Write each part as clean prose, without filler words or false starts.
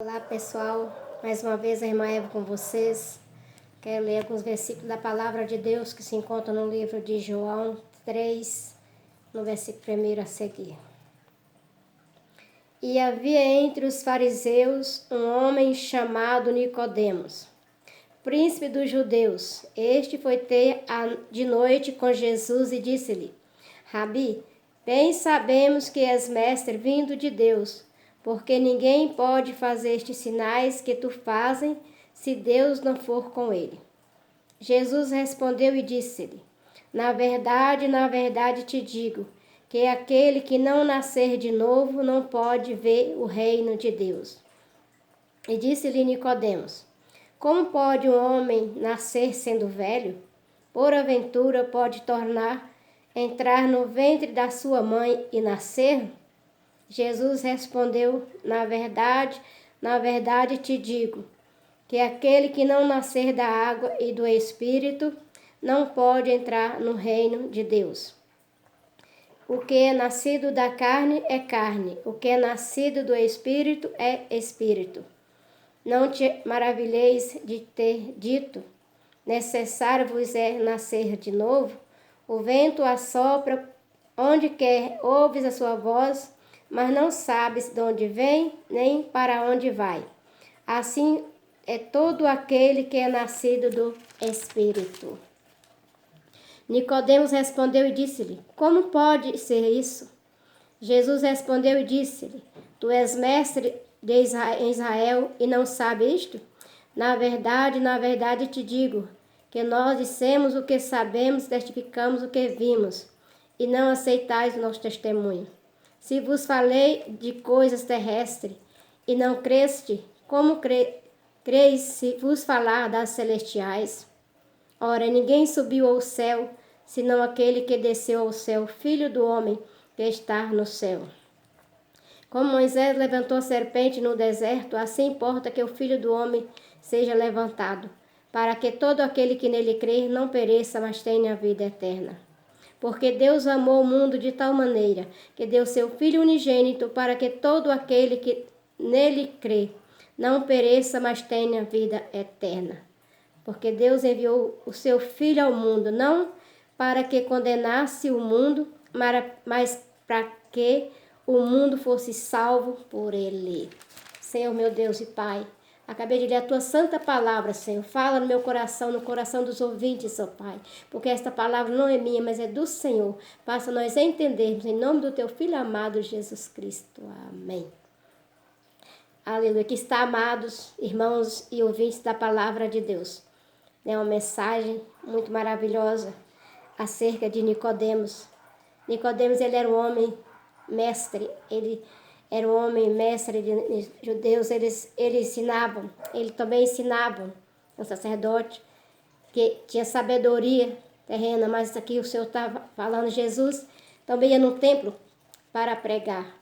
Olá pessoal, mais uma vez a irmã Eva com vocês. Quero ler alguns versículos da palavra de Deus que se encontram no livro de João 3, no versículo 1 a seguir. E havia entre os fariseus um homem chamado Nicodemos, príncipe dos judeus. Este foi ter de noite com Jesus e disse-lhe: Rabi, bem sabemos que és mestre vindo de Deus, porque ninguém pode fazer estes sinais que tu fazes se Deus não for com ele. Jesus respondeu e disse-lhe: na verdade te digo, que aquele que não nascer de novo não pode ver o reino de Deus. E disse-lhe Nicodemos: como pode um homem nascer sendo velho? Porventura pode entrar no ventre da sua mãe e nascer? Jesus respondeu: na verdade te digo, que aquele que não nascer da água e do Espírito não pode entrar no reino de Deus. O que é nascido da carne é carne, o que é nascido do Espírito é Espírito. Não te maravilheis de ter dito: necessário vos é nascer de novo? O vento assopra onde quer, ouves a sua voz, mas não sabes de onde vem, nem para onde vai. Assim é todo aquele que é nascido do Espírito. Nicodemos respondeu e disse-lhe: como pode ser isso? Jesus respondeu e disse-lhe: tu és mestre em Israel e não sabes isto? Na verdade te digo, que nós dissemos o que sabemos e testificamos o que vimos, e não aceitais o nosso testemunho. Se vos falei de coisas terrestres e não creste, como creis se vos falar das celestiais? Ora, ninguém subiu ao céu, senão aquele que desceu ao céu, Filho do homem que está no céu. Como Moisés levantou a serpente no deserto, assim importa que o Filho do homem seja levantado, para que todo aquele que nele crer não pereça, mas tenha a vida eterna. Porque Deus amou o mundo de tal maneira que deu seu Filho unigênito para que todo aquele que nele crê não pereça, mas tenha vida eterna. Porque Deus enviou o seu Filho ao mundo, não para que condenasse o mundo, mas para que o mundo fosse salvo por ele. Senhor, meu Deus e Pai, acabei de ler a tua santa palavra, Senhor. Fala no meu coração, no coração dos ouvintes, ó Pai. Porque esta palavra não é minha, mas é do Senhor. Faça nós entendermos, em nome do teu Filho amado, Jesus Cristo. Amém. Aleluia. Aqui está, amados irmãos e ouvintes da palavra de Deus. É uma mensagem muito maravilhosa acerca de Nicodemos. Nicodemos, ele era um homem mestre, ele era um homem mestre de judeus, eles ensinavam, ele também ensinava um sacerdote que tinha sabedoria terrena, mas aqui o Senhor estava falando, Jesus também ia no templo para pregar.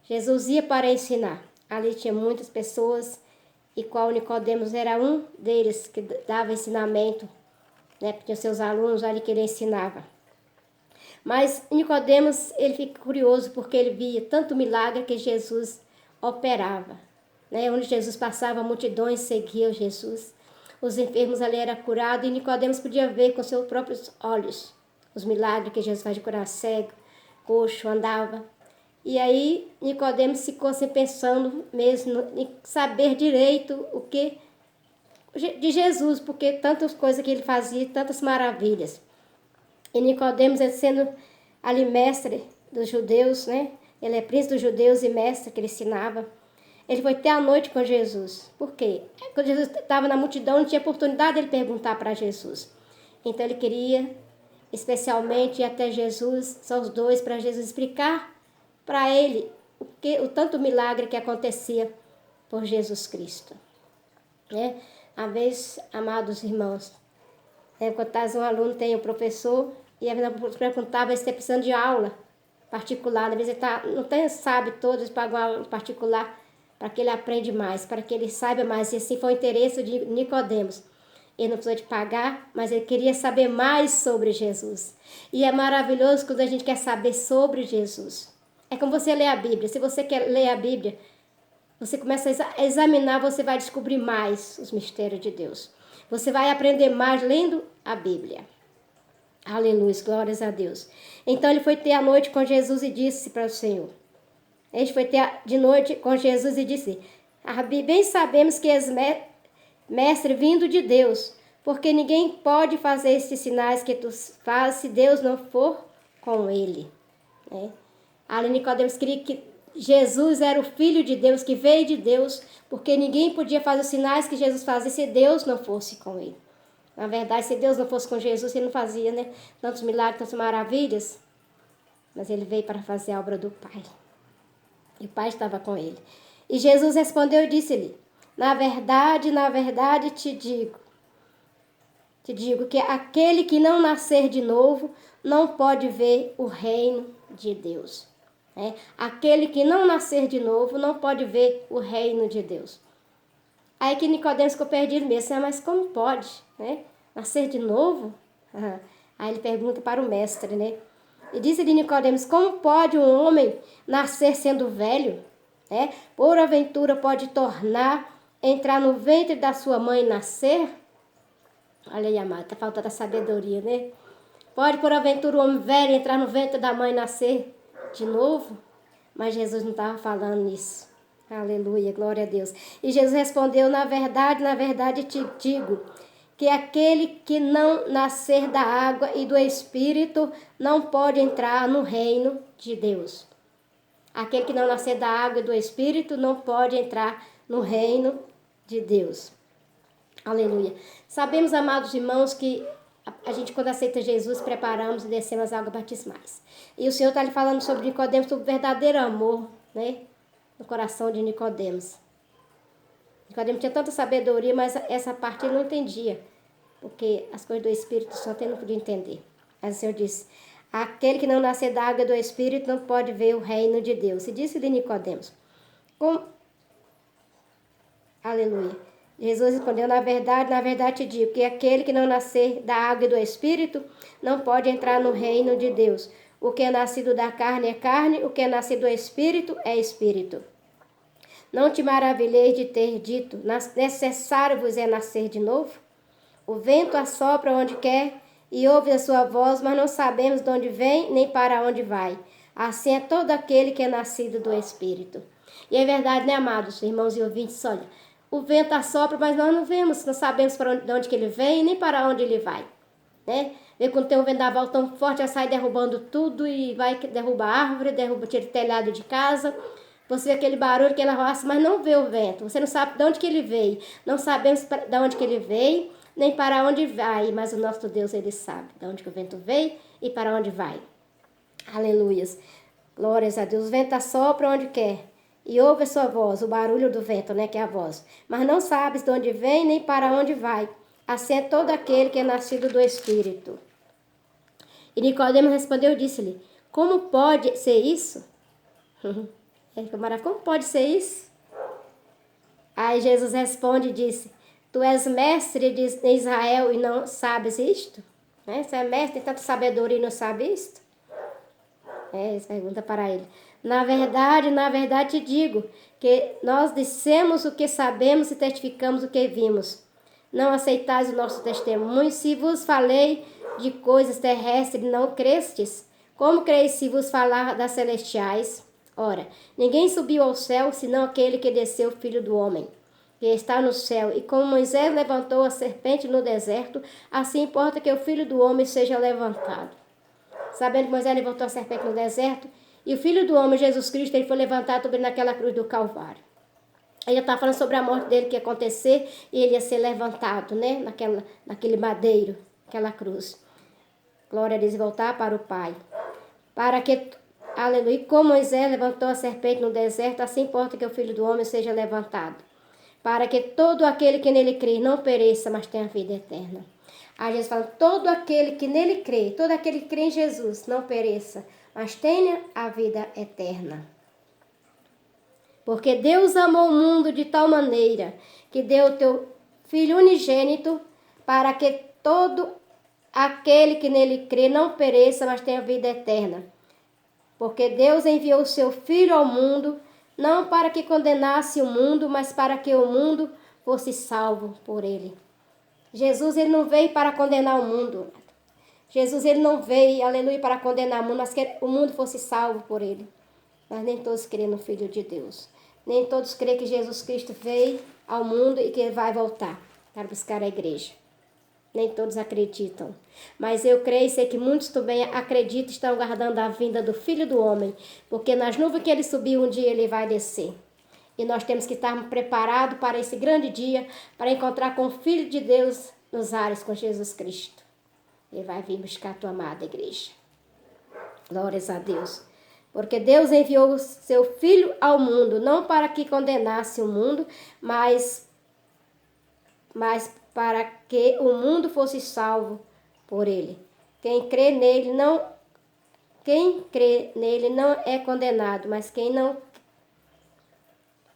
Jesus ia para ensinar. Ali tinha muitas pessoas, e qual Nicodemos era um deles que dava ensinamento, né? Tinha seus alunos ali que ele ensinava. Mas Nicodemos, ele fica curioso porque ele via tanto milagre que Jesus operava, né? Onde Jesus passava, multidões seguiam Jesus. Os enfermos ali eram curados e Nicodemos podia ver com seus próprios olhos os milagres que Jesus faz de curar cego, coxo, andava. E aí Nicodemos ficou assim pensando mesmo em saber direito o que de Jesus, porque tantas coisas que ele fazia, tantas maravilhas. E Nicodemos, ele sendo ali mestre dos judeus, né? Ele é príncipe dos judeus e mestre que ele ensinava. Ele foi ter a noite com Jesus. Por quê? Quando Jesus estava na multidão, não tinha oportunidade de ele perguntar para Jesus. Então ele queria especialmente ir até Jesus, só os dois, para Jesus explicar para ele o tanto milagre que acontecia por Jesus Cristo. Né? Às vezes, amados irmãos, quando um aluno tem um professor e a professora perguntava se está precisando de aula particular, às vezes ele sabe todos, paga uma aula particular para que ele aprenda mais, para que ele saiba mais. E assim foi o interesse de Nicodemos. Ele não precisou de pagar, mas ele queria saber mais sobre Jesus. E é maravilhoso quando a gente quer saber sobre Jesus. É como você ler a Bíblia. Se você quer ler a Bíblia, você começa a examinar, você vai descobrir mais os mistérios de Deus. Você vai aprender mais lendo a Bíblia. Aleluia, glórias a Deus. Então ele foi ter a noite com Jesus e disse para o Senhor. Ele foi ter de noite com Jesus e disse: Rabi, bem sabemos que és mestre vindo de Deus, porque ninguém pode fazer estes sinais que tu fazes se Deus não for com ele. Ali Nicodemos queria que Jesus era o Filho de Deus, que veio de Deus, porque ninguém podia fazer os sinais que Jesus fazia se Deus não fosse com ele. Na verdade, se Deus não fosse com Jesus, ele não fazia, né? Tantos milagres, tantas maravilhas. Mas ele veio para fazer a obra do Pai. E o Pai estava com ele. E Jesus respondeu e disse-lhe: na verdade te digo que aquele que não nascer de novo não pode ver o reino de Deus. Aquele que não nascer de novo não pode ver o reino de Deus. Aí que Nicodemos ficou perdido mesmo, mas como pode, nascer de novo? Aí ele pergunta para o mestre, E disse-lhe Nicodemos: como pode um homem nascer sendo velho? Porventura pode entrar no ventre da sua mãe e nascer? Olha aí, amado, está faltando a sabedoria, Pode, porventura, o homem velho entrar no ventre da mãe e nascer de novo? Mas Jesus não estava falando nisso. Aleluia, glória a Deus. E Jesus respondeu: na verdade te digo, que aquele que não nascer da água e do Espírito não pode entrar no reino de Deus. Aquele que não nascer da água e do Espírito não pode entrar no reino de Deus. Aleluia. Sabemos, amados irmãos, que a gente, quando aceita Jesus, preparamos e descemos as águas batismais. E o Senhor está lhe falando sobre Nicodemos, sobre o verdadeiro amor, no coração de Nicodemos. Nicodemos tinha tanta sabedoria, mas essa parte ele não entendia, porque as coisas do Espírito Santo ele não podia entender. Mas o Senhor disse: aquele que não nascer da água e do Espírito não pode ver o reino de Deus. E disse de Nicodemos: aleluia. Jesus respondeu: na verdade te digo, que aquele que não nascer da água e do Espírito não pode entrar no reino de Deus. O que é nascido da carne é carne, o que é nascido do Espírito é Espírito. Não te maravilheis de ter dito: necessário vos é nascer de novo? O vento assopra onde quer e ouve a sua voz, mas não sabemos de onde vem nem para onde vai. Assim é todo aquele que é nascido do Espírito. E é verdade, amados irmãos e ouvintes? Olha, o vento assopra, mas nós não vemos, não sabemos de onde que ele vem nem para onde ele vai. Vê quando tem um vendaval tão forte, já sai derrubando tudo e vai derrubar árvore, tira o telhado de casa. Você vê aquele barulho, aquela roça, mas não vê o vento. Você não sabe de onde que ele veio. Não sabemos de onde que ele veio, nem para onde vai. Mas o nosso Deus, ele sabe de onde que o vento veio e para onde vai. Aleluias. Glórias a Deus. O vento assopra onde quer e ouve a sua voz, o barulho do vento, que é a voz. Mas não sabes de onde vem, nem para onde vai. Assim é todo aquele que é nascido do Espírito. E Nicodemos respondeu e disse-lhe: como pode ser isso? Como pode ser isso? Aí Jesus responde e disse: tu és mestre de Israel e não sabes isto? Você é mestre, tem tanta sabedoria e não sabe isto? Essa pergunta para ele. Na verdade te digo, que nós dissemos o que sabemos e testificamos o que vimos. Não aceitais o nosso testemunho. Se vos falei de coisas terrestres e não crestes, como creis se vos falar das celestiais? Ora, ninguém subiu ao céu, senão aquele que desceu, o Filho do Homem, que está no céu. E como Moisés levantou a serpente no deserto, assim importa que o Filho do Homem seja levantado. Sabendo que Moisés levantou a serpente no deserto, e o Filho do Homem, Jesus Cristo, ele foi levantado também naquela cruz do Calvário. Ele está falando sobre a morte dele que ia acontecer, e ele ia ser levantado, naquele madeiro, aquela cruz. Glória a Deus, voltar para o Pai. Para que, aleluia, como Moisés levantou a serpente no deserto, assim importa que o Filho do Homem seja levantado. Para que todo aquele que nele crê não pereça, mas tenha vida eterna. Aí Jesus fala: todo aquele que nele crê, todo aquele que crê em Jesus, não pereça, mas tenha a vida eterna. Porque Deus amou o mundo de tal maneira que deu o teu Filho unigênito para que todo aquele que nele crê não pereça, mas tenha vida eterna. Porque Deus enviou o seu Filho ao mundo não para que condenasse o mundo, mas para que o mundo fosse salvo por ele. Jesus, ele não veio para condenar o mundo. Jesus, ele não veio, aleluia, para condenar o mundo, mas que o mundo fosse salvo por ele. Mas nem todos creem no Filho de Deus. Nem todos creem que Jesus Cristo veio ao mundo e que ele vai voltar para buscar a igreja. Nem todos acreditam. Mas eu creio e sei que muitos também acreditam e estão aguardando a vinda do Filho do Homem. Porque nas nuvens que ele subiu, um dia ele vai descer. E nós temos que estar preparados para esse grande dia, para encontrar com o Filho de Deus nos ares com Jesus Cristo. Ele vai vir buscar a tua amada igreja. Glórias a Deus. Porque Deus enviou o seu Filho ao mundo, não para que condenasse o mundo, mas para que o mundo fosse salvo por ele. Quem crê nele não é condenado, mas quem não,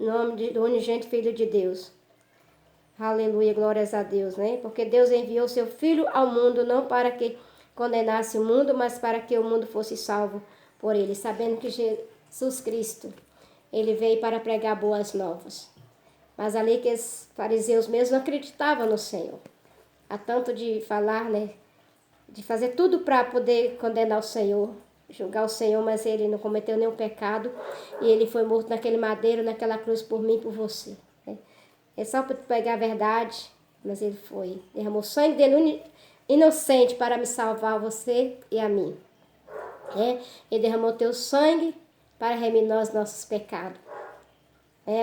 em nome do unigênito Filho de Deus. Aleluia, glórias a Deus, né? Porque Deus enviou seu Filho ao mundo, não para que condenasse o mundo, mas para que o mundo fosse salvo por ele, sabendo que Jesus Cristo, ele veio para pregar boas novas. Mas ali que os fariseus mesmo não acreditavam no Senhor. Há tanto de falar, né? De fazer tudo para poder condenar o Senhor, julgar o Senhor, mas ele não cometeu nenhum pecado. E ele foi morto naquele madeiro, naquela cruz por mim e por você. Né? É só para pegar a verdade, mas ele foi. Derramou o sangue dele inocente para me salvar você e a mim. Ele derramou teu sangue para reminar os nossos pecados.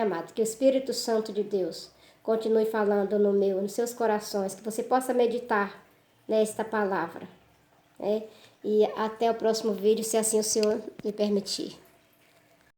Amado, que o Espírito Santo de Deus continue falando nos seus corações, que você possa meditar nesta palavra. E até o próximo vídeo, se assim o Senhor me permitir.